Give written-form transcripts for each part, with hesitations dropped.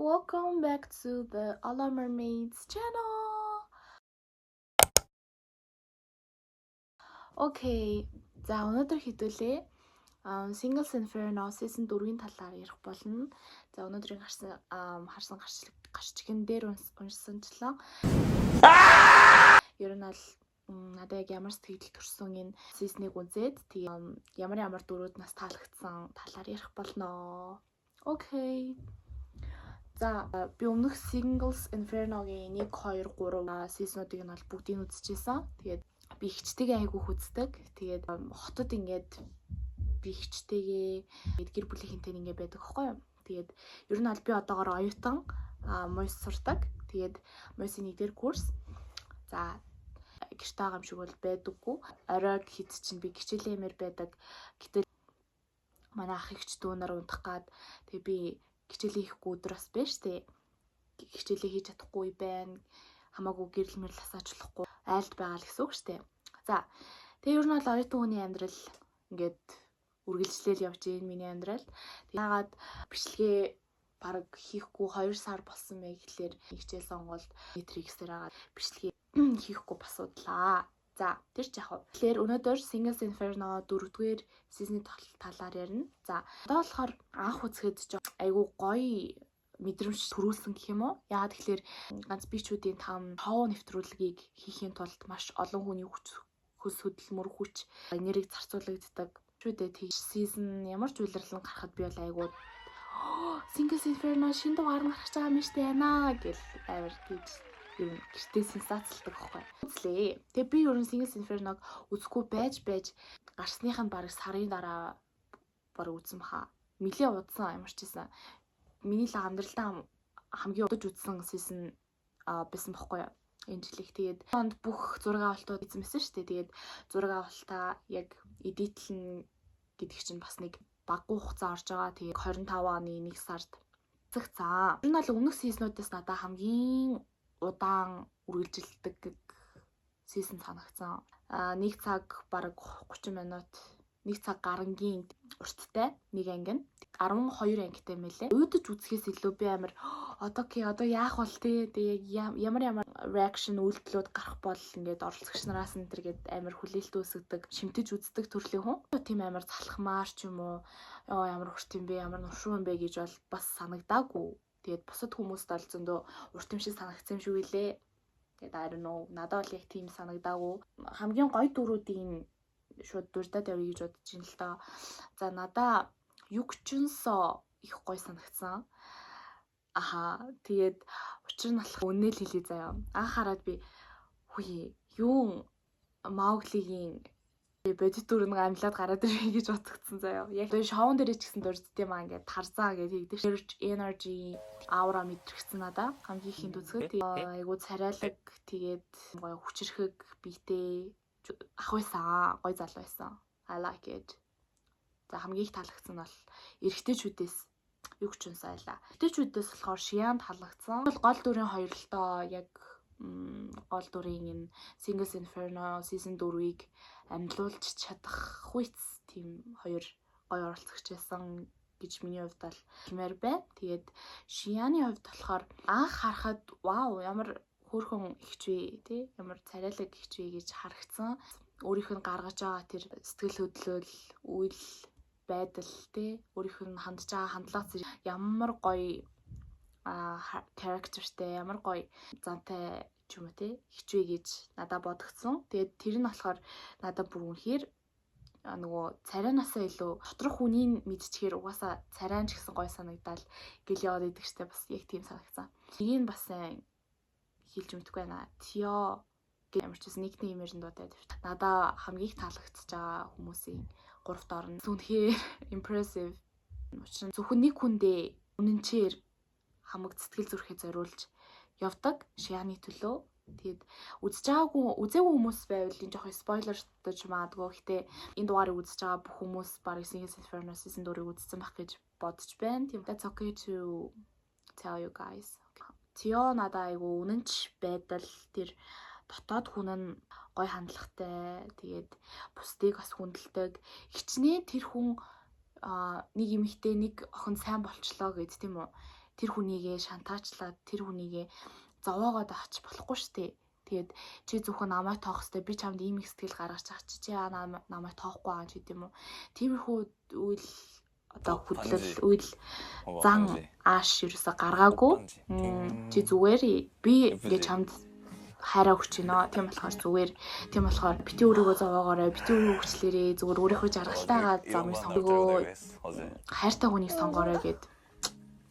welcome back to the Alla Mermaids channel. Okay, за өнөөдөр хэдүүлээ Singles Inferno season 4-ийн талаар ярих болно. За өнөөдрийн харсан гарчигэн дээр уншсанчлаа. Ер нь аль надад яг ямар сэтгэл төрсөн энэ season-ыг үзээд тийм ямар дөрүүд нас таалагдсан талаар ярих болно. Okay. За би өмнөх Singles Inferno-гийн 1, 2, 3 season-уудыг нь бол бүгдийг үзчихсэн. Тэгээд би ихчтэйгээ айгүйх үздэг. Тэгээд хотод ингээд би ихчтэйгээ гэр бүлийнхэнтэй ингээд байдаг байхгүй юу? Тэгээд ер нь аль би одоогоор оюутан муйс сурдаг. Тэгээд муйсын 1-р курс. За гэртээ байгаа юм шиг бол байдаггүй. Оройг хэд чинь би хичээлээр байдаг. Гэтэл манай ах ихч дүүнэр унтах гад тэгээд би хичээлээ хийхгүй өдөр бас байна штэ. Хичээлээ хийж чадахгүй байна. Хамаагүй гэрэл мэрэл асаачлахгүй айлд байгаа л гэсэн үг штэ. За тэгээ ер нь бол оюутан хүний амьдрал ингээд үргэлжлэл явж байна миний амьдрал. Яагаад бичлэгээ баг хийхгүй 2 сар болсон мэй гэхлээр хичээл сонголт Matrix-ээр агаад бичлэгээ хийхгүй басуудлаа. За тэр ч яг. Тэгэхээр өнөөдөр Singles Inferno 4-р season-ийн талаар ярина. За одоо болохоор анх үзэхэд айгүй гоё мэдрэмж төрүүлсэн гэх юм уу? Яагаад тэгэхээр ганц бичүүдийн тав нэвтрүүлгийг хийхийн тулд маш олон хүний хөс хөдөлмөр хүч энерги зарцуулагддаг. Чүүдээ тийм season ямар ч үйлрэл нь гарахад би бол айгүй Singles Inferno шинэ дугаар нь гарч байгаа юм штэ яана гэл амар тийж ер нь гэртээ сенсацлдаг байхгүй. Үзлээ. Тэгээ би ер нь Singles Inferno-г үзэхгүй байж гарсных нь бараг сарын дараа бараг үзсэн баха. Нилээ удсан ямар ч гэсэн. Миний л амьдралдаа хамгийн удаж үзсэн season байсан байхгүй юу? Энэ жилиг тэгээд онд бүх зураг авалтууд эзэн байсан шүү дээ. Тэгээд зураг авалтаа яг эдитлэн гэдэг чинь бас нэг баггүй хугацаа орж байгаа. Тэгээд 25 оны 1 сард цаа. Энэ бол өмнөх season-уудаас надад хамгийн удаан үргэлжилдэг season санагдсан. 1 цаг бараг 30 минут 1 цаг гарангийн урттай нэг анги нь 12 ангитай мэлээ. Уудаж үзэхээс илүү би амар одоо яах бол тэгээ ямар reaction үйлдэлүүд гарах бол ингээд оролцогч нараас энэ төр гээд амар хүлээлт үүсгдэг, шимтэж үздэг төрлийн хүн. Тийм амар залхмаар ч юм уу ямар хүрт юм бэ, ямар нуршуу юм бэ гэж бол бас санагдаагүй. Тэгээд бусад хүмүүст бол зөндөө урт юм шиг санагдсан юм шиг үлээ. Тэгээд I don't know. Надад бол яг тийм санагдаагүй. Хамгийн гоё дөрүүдийн шууд дурдаад явъя гэж бодож ин л доо. За надаа Юкчунсо их гоё санагдсан. Аха тэгээд учир нь болох үнэл хэлий заяа. Анх хараад би хүй юу Мауглигийн бодит дүр нэг амьлаад гараад ирэх гэж бодгдсон заяа. Яг шоун дээр ч гэсэн дурдд юм аа ингээд тарзаа гэдэг тэгдэж energy aura мэдрэгцэн надаа. Хамгийн ихэнд үзэхэд айгуу царайлаг тэгээд гоё хүчрэхэг биетэй ах байсан. Гоё залуу байсан. I like it. За хамгийн их таалагдсан бол эрэгтэйчүүдээс Юкчунсо байлаа. Эрэгтэйчүүдээс болохоор Шиян таалагдсан. Гол дүрийн хоёр л доо яг гол дүрийн энэ Singles Inferno season 4-ийг амьлуулж чадах хүйц тийм хоёр гоё оролцогч байсан гэж миний хувьд бол хэмээр байна. Тэгээд Шияны хувьд болохоор анх харахад вау ямар хөөрхөн ихчвэ тий ямар царайлаг ихчвэ гэж харагдсан. Өөрийнх нь гаргаж байгаа тэр сэтгэл хөдлөл үйл байдал тий өөрийнх нь хандж байгаа хандлага ямар гоё characterтэй ямар гоё зантай ч юм уу тий хичвэ гэж надад бодогдсон. Тэгээд тэр нь болохоор надад бүр үнэхээр нөгөө царайнасаа илүү доторх хүний мэдчихээр угаасаа царайн ч гэсэн гоё санагдал гэл яваад идэг штэ бас яг тийм санагцсан. Нэг нь бас хэлж мэдгүй байна. Тио гэх ямар ч гэсэн никнеймээр нь дуудаад байна. Надад хамгийн их таалагдчихж байгаа хүмүүсийн 3-т орно. Үнэхээр impressive. Учир нь зөвхөн нэг хүндээ үнэнчээр хамаг сэтгэл зүрхээ зориулж явдаг Шияны төлөө. Тэгээд үзээгүй хүмүүс байвал энэ жоохон спойлертэй ч маадгүй. Гэхдээ энэ дугаарыг үзэж байгаа бүх хүмүүс барыг Singles Inferno season 4-ыг үзсэн байх гэж бодож байна. Тийм that's okay to tell you guys. Тио надад айгу үнэнч байдал тэр дотоод хүн нь гой хандлагатай. Тэгээд бусдыг бас хүндэлдэг. Хичнээн тэр хүн нэг эмэгтэй нэг охин сайн болчлоо гэд тийм үү. тэр хүнийгээ шантаачлаад тэр хүнийгээ зовоогоод авч болохгүй шүү дээ. Тэгээд чи зөвхөн намайг тоох хэрэгтэй. Би чамд ийм их сэтгэл гаргаж байгаа чи намайг тоохгүй байгаа ч гэдэм үү. Тиймэрхүү үйл одоо хөдлөл үйл зан ааш ерөөсө гаргаагүй. Чи зүгээр би ингээ чамд хайраа өгч гинэ. Тийм болохоор бити өөрийгөө зовоогоорой. Бити өөрийгөө хүчлээрээ зүгээр өөрийнхөө жаргалтайгаа замыг сонгоо. Хайртай хүнийг сонгоорой гэд.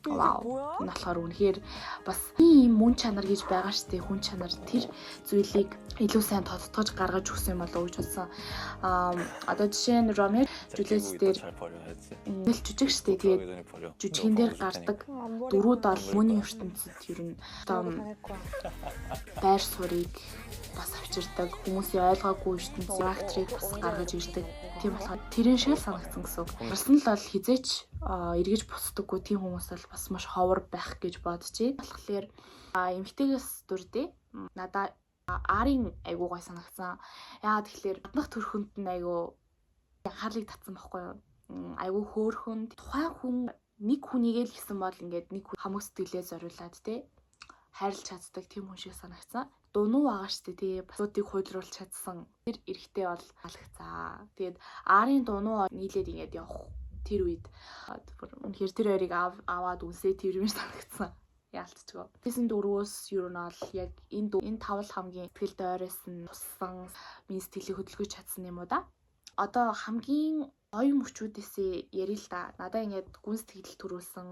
Вау. Энэ болохоор үнэхээр бас ийм мөн чанар гэж байгаа штэ. Хүн чанар тэр зүйлийг илүү сайн тодтогч гаргаж өгсөн юм болов уу гэж бодсон. Одоо жишээ нь Ромео Жулиет дээр нэл жүжиг штэ. Тэгээд жүжигэн дээр гардаг дөрүүд бол мөний ертөнцид ер нь байр суурийг бас авчирдаг, хүмүүсийн ойлгоогүй ертөнцийн характерыг бас гаргаж ирдэг. Тийм болохоор тэрэн шиг санагдсан гэсэн үг. Барсан л бол хизээч эргэж буцдаггүй тийм хүмүүс бол бас маш ховор байх гэж бодчихъя. Тэгэхээр эмэгтэйгээс дүрдээ надаа Арын айгуу гой санагдсан. Яагаад тэгэхээр гаднах төрхөнд нь айгуу анхаарлыг татсан байхгүй юу? Айгуу хөөрхөн тухайн хүн нэг хүнийгээ л гэсэн бол ингээд нэг хамаг сэтгэлээ зориулаад те хайрлаж чаддаг тийм хүн шиг санагдсан. Дунуу байгаа штэ тий басуудыг хуйлруулж чадсан. Тэр эрэхтэй бол халагцаа. Тэгээд Арын дунуу нийлээд ингээд явах тэр үед үнэхээр тэр хоёрыг аваад үнсээ тэр юм санагдсан. Яалтчгүй. Тэсэн дөрвөөс юу нь бол яг энэ тавл хамгийн сэтгэл дойроос нь туссан минь сэтгэлийг хөдөлгөж чадсан юм уу да? Одоо хамгийн гоё мөчүүдээсээ ярил л да. Надаа ингээд гүн сэтгэл төрүүлсэн.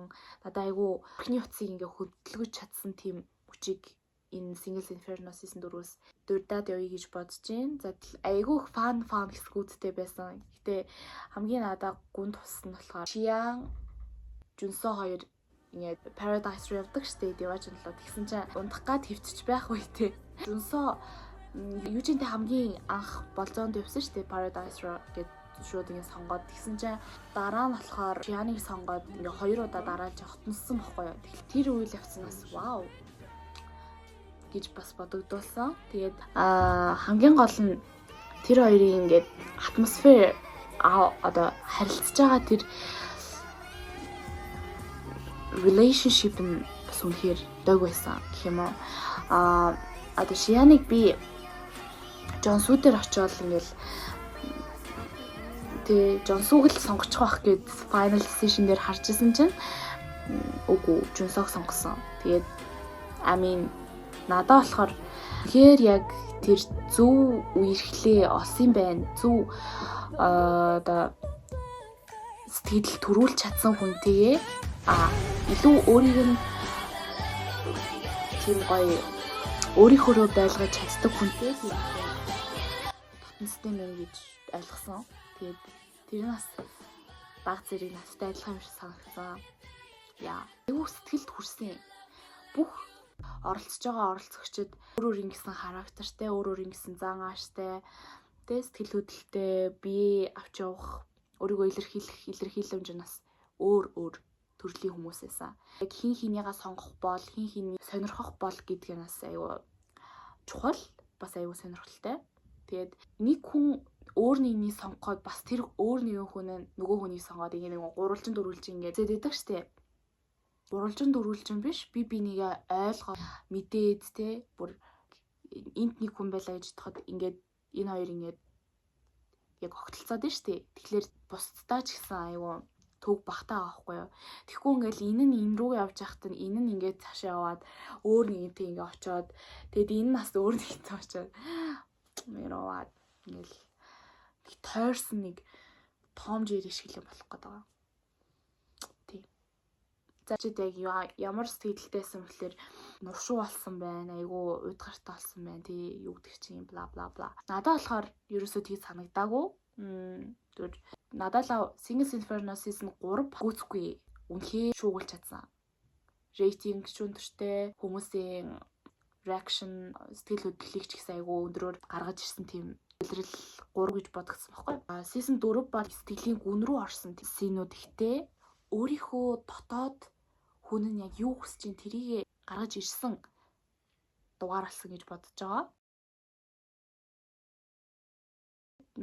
Надаа айгүй эхний утсыг ингээд хөдөлгөж чадсан тийм мөчийг энэ Singles Inferno season 4-өөс дурдаад явъя гэж бодож байна. За айгүй фан хэсгүүдтэй байсан. Гэтэ хамгийн надаа гүн туссан нь болохоор Чиян Жүнсөө хоёр ингээд Paradise руу явдаг штэ Диважинлоо. Тэгсэн чинь ундах гад хөвтөж байх үедээ Жүнсөө Южинтэй хамгийн анх болзоонд явсан штэ Paradise руу гэд шууд ингэ сонгоод тэгсэн чинь дараа нь болохоор Чианыг сонгоод ингээ 2 удаа дараалж хотноссон байхгүй юу. Тэгэхээр тэр үйл явцнаас вау гэж бас бодогдуулсан. Тэгээд хамгийн гол нь тэр хоёрын ингээд атмосфер одоо харилцаж байгаа тэр relationship нь бас үнэхээр дог байсан гэх юм уу. Одоо Шианыг би Жонсуу дээр очиод ингээл тэгээ Жонсууг л сонгочих байх гэд final decision дээр харж исэн чинь үгүй Жонсоог сонгосон. Тэгээд надаа болохоор тэгэхээр яг тэр зөв үерхлээ олсон байна. Зөв одоо сэтгэл төрүүлж чадсан хүнтэйгээ илүү өөрийг нь тийм гоё өөрийнхөө байлгаж чаддаг хүнтэй татнастай мэн гэж ойлгосон. Тэгээд тэр нас баг зэрэг настай адилхан юм шиг санагдсан. Айгүй сэтгэлд хүрсэн. Бүх оролцож байгаа оролцогчид өөр ингэсэн характертай, өөр ингэсэн зан ааштай, сэтгэл хөдлөлтэй бие авч явах, өөрийгөө илэрхийлэмж нас өөр төрлийн хүмүүс байсан. Яг хин хинийгаа сонгох бол, хин хиний сонирхох бол гэдгээс айгүй чухал, бас айгүй сонирхолтой. Тэгээд нэг хүн өөр нэгний сонгоход бас тэр өөр нэгэн хүн нөгөө хүнийг сонгоод ингэ нэг гурвалжин дөрвөлжин ингэ зэдэдэг штеп. Гурвалжин дөрвөлжин биш, би бинийгээ ойлгоо мэдээд те бүр энт нэг хүн байлаа гэж бодоход ингээд энэ хоёр ингээд яг огтлцоод байна штеп. Тэгэхээр бусдаа ч гэсэн айгүй төг багтаа байхгүй юу. Тэгэхгүй ингээл энэ нь энэ рүү явж байхад энэ нь ингээд цаашаа яваад өөр нэгнтэй ингээд очиод тэгэд энэ нас өөр нэгнтэй очиод мэрowаад ингээл тойрсон нэг Том Жери шиг л болох гээд байгаа. Тийм. За чи яг ямар сэтгэлдтэйсэн бэхлээр нуршуу болсон байна, айгу уйдгартай болсон байна тий юу гэдэг чинь бла бла бла. Надад болохоор ерөөсөө тийг санагдаагүй. Тэгвэл надад л Singles Inferno season 3 гүцэхгүй үнхээр шуугуулж чадсан. Рейтинг ч өндөртэй, хүмүүсийн reaction сэтгэл хөдлөлийг ч ихсэн айгу өндөрөөр гаргаж ирсэн тийм илрэл 3 гэж бодгдсон байхгүй. Season 4 бол сэтгэлийн гүн рүү орсон синүүд ихтэй өөрийнхөө дотоод хүн нь яг юу хүсэж чинь тэрийг гаргаж ирсэн дугаар алсан гэж бодож байгаа.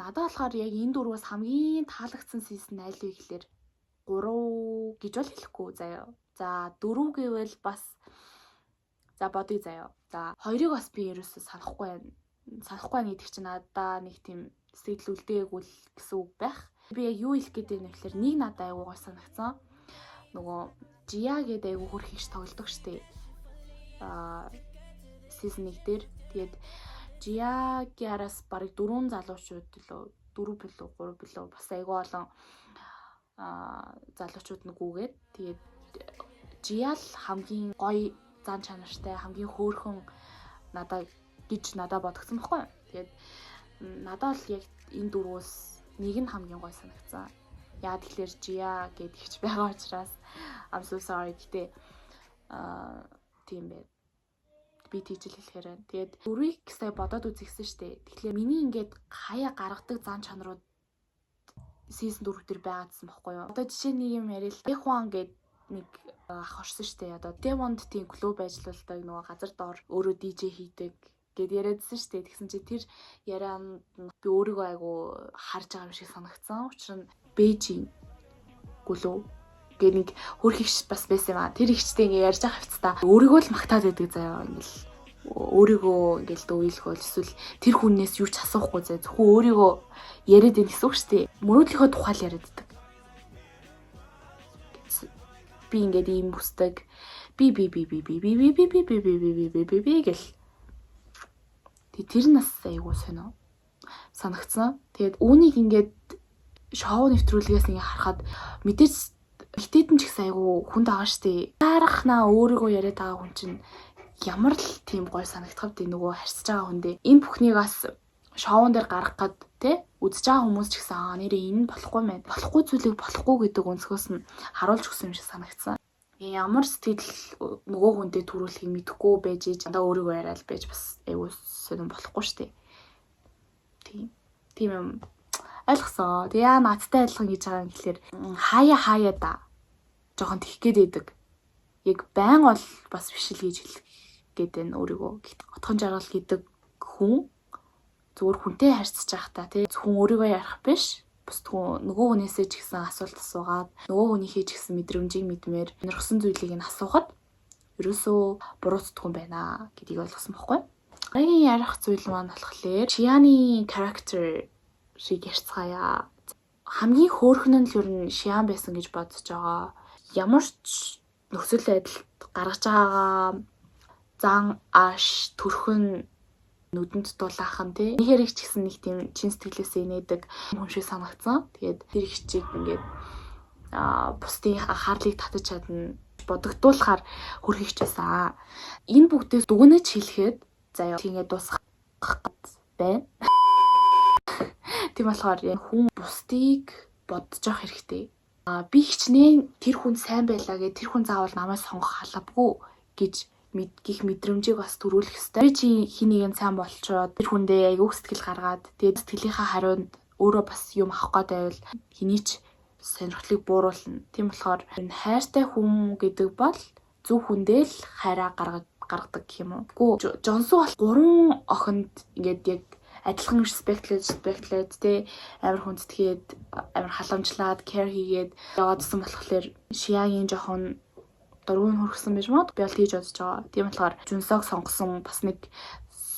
Надад болохоор яг энэ дөрвөөс хамгийн таалагдсан season айл вэ гэхээр 3 гэж бол хэлэхгүй заяа. За 4 гэвэл бас за бодъё заяа. За 2-ыг бас би ерөөсөө санахгүй байна. Санахгүй байна гэдэг чинь надаа нэг тийм сэтгэл үлдээгүй л гэсэн үг байх. Би яг юу хэлэх гээд байна вэ гэхээр нэг надад айгуу гой санагцсан. Нөгөө Жия гэдэг айгуу хөрх ихш тоглодог штеп. Season 1 дээр тэгээд Жиягараас барыг 4 залуучууд лөө 4 билүү 3 билүү бас айгуу олон залуучууд нэгүүгээд тэгээд Жиял хамгийн гоё зан чанартай хамгийн хөөрхөн надад бодогдсон байхгүй. Тэгээд надад л яг энэ дөрвөөс нэг нь хамгийн гоё санагцсан. Яа тэгэхээр Жия гэдэг ихч байгаа учраас I'm so sorry гэдэг тийм бэ. Би тийж л хэлэхээр байна. Тэгээд дөрвийг сая бодоод үзчихсэн шүү дээ. Тэгэхээр миний ингээд хаяа гаргадаг зан чанарууд season 4 дээр байгаадсан байхгүй юу? Одоо жишээ нэг юм ярил. Хуан гэдэг нэг ах орсон шүү дээ. Одоо Demond тийм клуб ажилладаг нөгөө газар доор өөрөө DJ хийдэг гэд яриадсэн шүү дээ. Тэгсэн чи тэр ярианд би өөрийгөө айгу харж байгаа юм шиг санагдсан. Учир нь Бээжин гүлөө гэ нэг хөрх ихч бас байсан юм аа. Тэр ихчтэй ингээ ярьж байгаа хэвцээ. Өөрийгөө л магтаад байдаг заяа. Ингээл өөрийгөө ингээл дөөйлгөөл эсвэл тэр хүнээс юу ч асуухгүй заяа. Зөвхөн өөрийгөө яриад ийн гэсэн үг шүү дээ. Мөрөөдлийнхөө тухай л яриад байдаг. Би ингээд ийм бүсдэг. Би гэл. Тэр нас айгуу сонио санагцсан. Тэгээд үүнийг ингээд шоу нэвтрүүлгээс ингээ харахад мэдээж ихтэйдэн ч ихсэн айгу хүнд байгаа штэ. Харахнаа өөрийгөө яриад байгаа хүн чинь ямар л тийм гой санагдахав тий нөгөө харьцаж байгаа хүн дээ. Энэ бүхнийг бас шоун дээр гаргах гад те үзэж байгаа хүмүүс ч гэсэн нэрээ энэ болохгүй мэн. Болохгүй зүйлийг болохгүй гэдэг өнцгөөс нь харуулж өгсөн юм шиг санагдсан. Ямар сэтгэл нөгөө хүндээ төрүүлэхийг мэдэхгүй байж дандаа өөрийгөө яриад байж бас айгу сонирн болохгүй штэ. Тийм юм ойлгосоо. Тэгээ наадтай адилхан гэж байгаа юм гэхэлэр хаяа да. Жохон тэх гээд байдаг. Яг байн бол бас биш л гэж хэлэх гээд байна өөрийгөө. Отхон жаргал гэдэг хүн зүгээр хүнтэй харьцаж байхдаа тий зөвхөн өөрийгөө ярих биш. Бас нөгөө хүнээсээ ч гэсэн асуулт асуугаад нөгөө хүнийхээ ч гэсэн мэдрэмжийг мэдмээр нэрхсэн зүйлийг нь асуухад ерөөсөө буруутдаггүй байна гэдгийг ойлгосон байхгүй. Гарагийн ярих зүйл маань болохоор Шияны character шиг ярьцгаая. Хамгийн хөөрхөн нь л ер нь Шиян байсан гэж бодож байгаа. Ямар ч нөхцөл байдалд гаргаж байгаа зан аш төрхөн нүдэнд дулаахан тий. Нэхэр их ч гэсэн нэг тийм чин сэтгэлээсээ инээдэг хүн шиг санагдсан. Тэгээд тэр их чиг ингээд бусдын анхаарлыг татаж чадна бодогдуулахаар хөрхийгч байсан. Энэ бүгдээс дүгнэж хэлэхэд заяа тийгээ дуусгах байна. Тийм болохоор хүн бусдыг бодож явах хэрэгтэй. Би хичнээн тэр хүн сайн байлаа гэ тэр хүн заавал намайг сонгох халавгүй гэж гих мэдрэмжийг бас төрүүлэх хэрэгтэй. Би чи хэнийг нь сайн болчоод тэр хүндээ аяг сэтгэл гаргаад тэгээд сэтгэлийнхаа хариунд өөрөө бас юм авах гээд байвал хэний ч сонирхлыг бууруулна. Тийм болохоор энэ хайртай хүн гэдэг бол зөв хүндээ л хайраа гаргадаг гэх юм уу. Гэхдээ Жонсу бол 3 охинд ингээд яг адилхан респектлээд те амар хүндэтгээд амар халамжлаад care хийгээд яваадсан болохоор Шиягийн жоохон дөрвөн хөргсөн байж магадгүй би бол тийж бодож байгаа. Тийм болохоор Жүнсог сонгосон бас нэг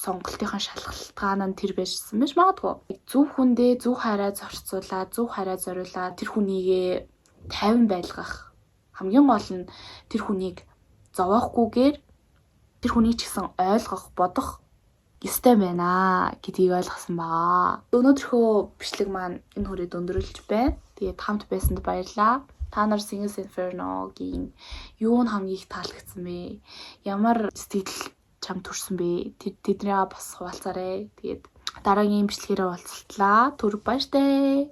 сонголтынхаа шалтгаан нь тэр байжсэн байж магадгүй. Зөв хүндээ зөв хайраа зорцуулаад зөв хайраа зориулаад тэр хүнийгээ 50 байлгах. Хамгийн гол нь тэр хүнийг зовоохгүйгээр тэр хүнийг ч гэсэн ойлгох, бодох ёстой байна гэдгийг ойлгосон байгаа. Өнөөдрийнхөө бичлэг маань энэ хүрээд өндөрлөж байна. Тэгээд хамт байсанд баярлалаа. Та нар Singles Inferno-гийн юу нь хамгийн их таалагдсан бэ? Ямар сэтгэл чам төрсөн бэ? Тэднийгээ бас хуваалцаарай. Тэгээд дараагийн бичлэгээрээ уулзлаа. Түр баяртай.